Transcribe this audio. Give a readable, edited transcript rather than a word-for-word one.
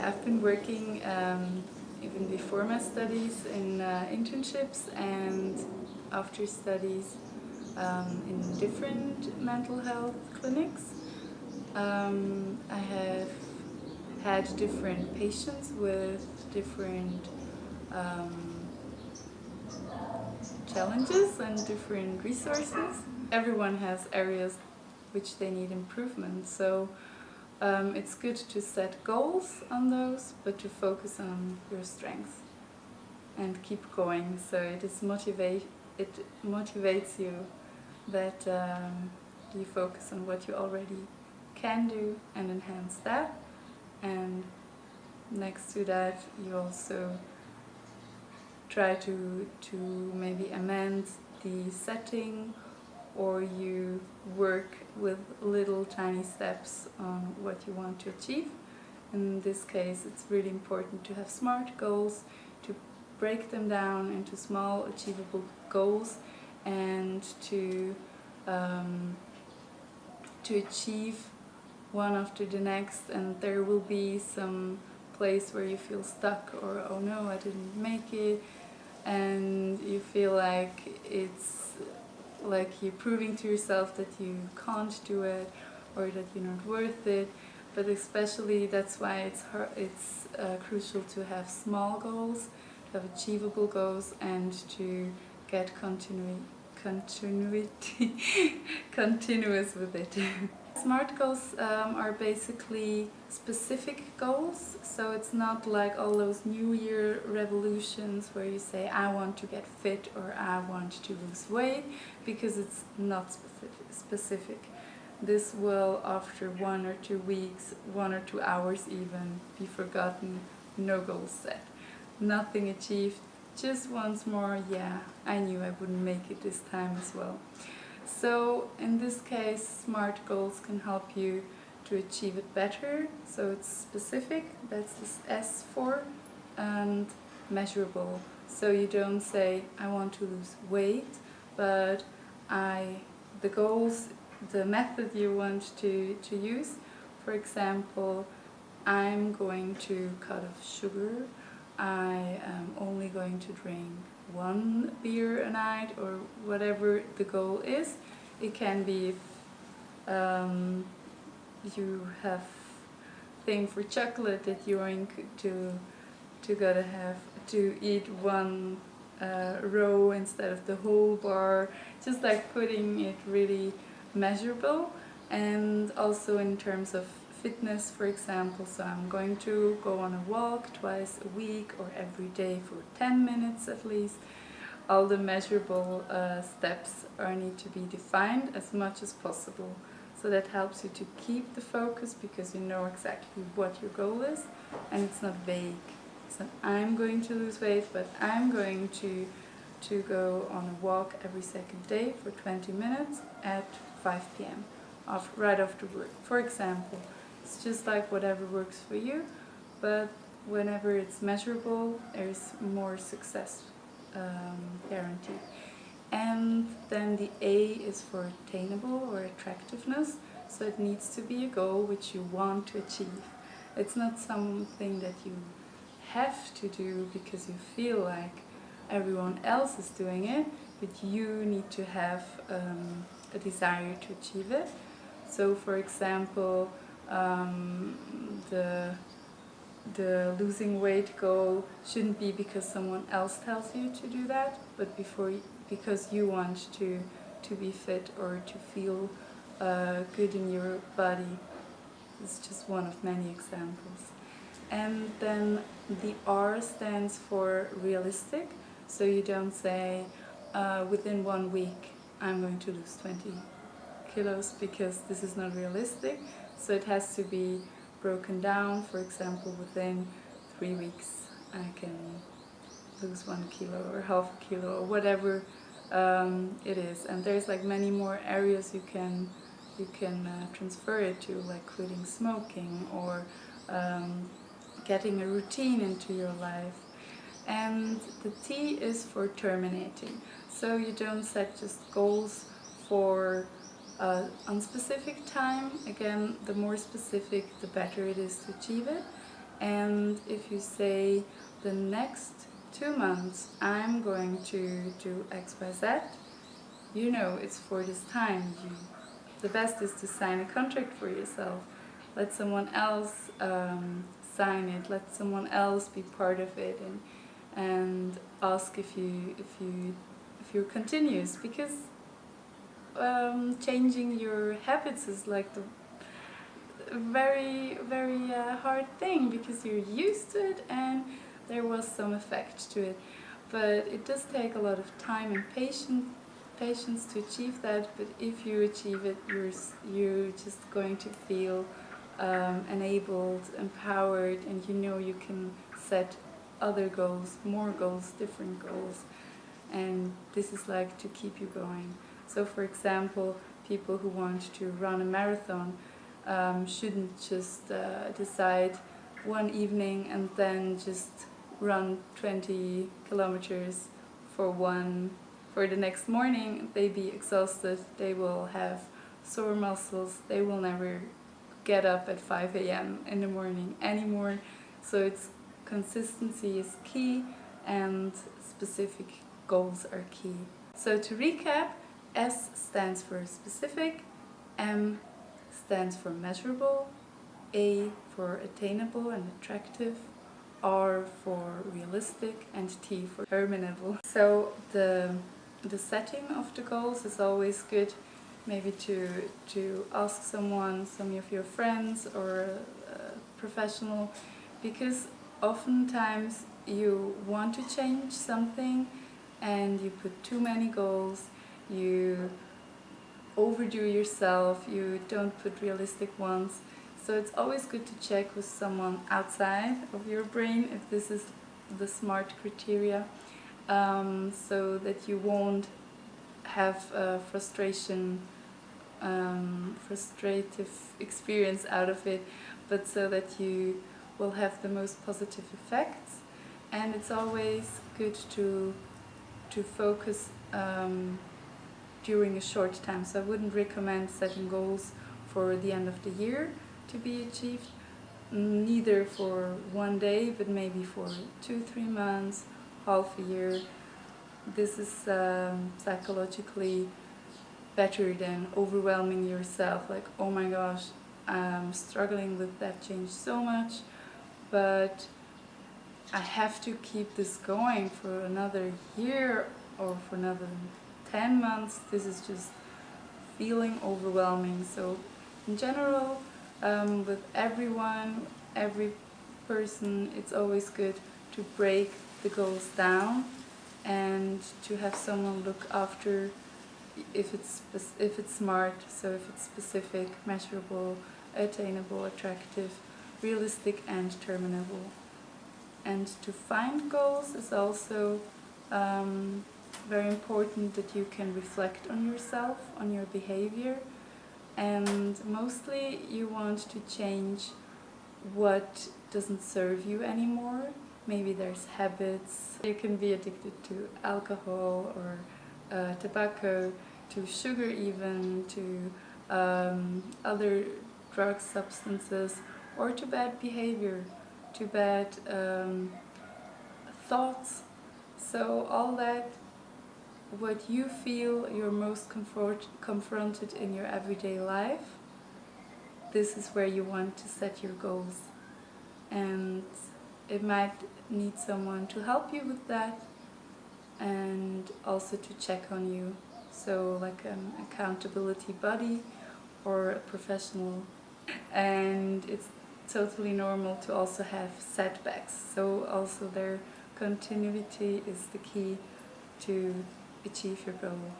I've been working even before my studies in internships and after studies in different mental health clinics. I have had different patients with different challenges and different resources. Everyone has areas which they need improvement, so it's good to set goals on those, but to focus on your strengths and keep going. So it motivates you that you focus on what you already can do and enhance that. And next to that, you also try to maybe amend the setting, or you work with little tiny steps on what you want to achieve. In this case, it's really important to have SMART goals, to break them down into small achievable goals, and to achieve one after the next. And there will be some place where you feel stuck, or oh no, I didn't make it, and you feel like it's like you're proving to yourself that you can't do it or that you're not worth it. But especially that's why it's crucial to have small goals, to have achievable goals, and to get continuous with it. SMART goals are basically specific goals, so it's not like all those New Year revolutions where you say I want to get fit or I want to lose weight, because it's not specific. This will, after 1 or 2 weeks, 1 or 2 hours even, be forgotten. No goals set, nothing achieved, just once more, yeah, I knew I wouldn't make it this time as well. So in this case, SMART goals can help you to achieve it better. So it's specific, that's this S for, and measurable. So you don't say I want to lose weight, but the goals, the method you want to use. For example, I'm going to cut off sugar. I am only going to drink 1 beer a night, or whatever the goal is. It can be you have thing for chocolate that you're going to eat 1 row instead of the whole bar, just like putting it really measurable. And also in terms of fitness, for example, so I'm going to go on a walk twice a week or every day for 10 minutes at least. All the measurable steps need to be defined as much as possible. So that helps you to keep the focus, because you know exactly what your goal is, and it's not vague. So I'm going to lose weight, but I'm going to go on a walk every second day for 20 minutes at 5 p.m. Right after work, for example. It's just like whatever works for you, but whenever it's measurable, there's more success guaranteed. And then the A is for attainable, or attractiveness. So it needs to be a goal which you want to achieve. It's not something that you have to do because you feel like everyone else is doing it, but you need to have a desire to achieve it. So for example, the losing weight goal shouldn't be because someone else tells you to do that, but because you want to be fit or to feel good in your body. It's just one of many examples. And then the R stands for realistic. So you don't say within 1 week I'm going to lose 20 kilos, because this is not realistic. So it has to be broken down. For example, within 3 weeks I can lose 1 kilo or half a kilo or whatever it is. And there's like many more areas you can transfer it to, like quitting smoking or getting a routine into your life. And the T is for terminating. So you don't set just goals for unspecific time. Again, the more specific, the better it is to achieve it. And if you say the next 2 months I'm going to do XYZ, you know it's for this time. The best is to sign a contract for yourself. Let someone else sign it. Let someone else be part of it, and ask if you're continuous, because changing your habits is like the very hard thing, because you're used to it and there was some effect to it, but it does take a lot of time and patience to achieve that. But if you achieve it, you're just going to feel enabled, empowered, and you know you can set other goals, more goals, different goals, and this is like to keep you going. So for example, people who want to run a marathon shouldn't just decide one evening and then just run 20 kilometers for the next morning. They be exhausted, they will have sore muscles, they will never get up at 5 a.m. in the morning anymore. So it's consistency is key, and specific goals are key. So to recap, S stands for specific, M stands for measurable, A for attainable and attractive, R for realistic, and T for terminable. So the setting of the goals is always good, maybe to ask someone, some of your friends or a professional, because oftentimes you want to change something and you put too many goals, you overdo yourself, you don't put realistic ones. So it's always good to check with someone outside of your brain if this is the SMART criteria, so that you won't have a frustrative experience out of it, but so that you will have the most positive effects. And it's always good to focus during a short time. So I wouldn't recommend setting goals for the end of the year to be achieved, neither for one day, but maybe for 2-3 months, half a year. This is psychologically better than overwhelming yourself, like, oh my gosh, I'm struggling with that change so much, but I have to keep this going for another year or for another 10 months. This is just feeling overwhelming. So in general, with everyone, every person, it's always good to break the goals down and to have someone look after if it's SMART, so if it's specific, measurable, attainable, attractive, realistic, and terminable. And to find goals is also very important, that you can reflect on yourself, on your behavior, and mostly you want to change what doesn't serve you anymore. Maybe there's habits. You can be addicted to alcohol or tobacco, to sugar even, to other drug substances, or to bad behavior, to bad thoughts. So all that, what you feel you're most confronted in your everyday life, this is where you want to set your goals. And it might need someone to help you with that, and also to check on you. So like an accountability buddy or a professional. And it's totally normal to also have setbacks. So also their continuity is the key to achieve your goal.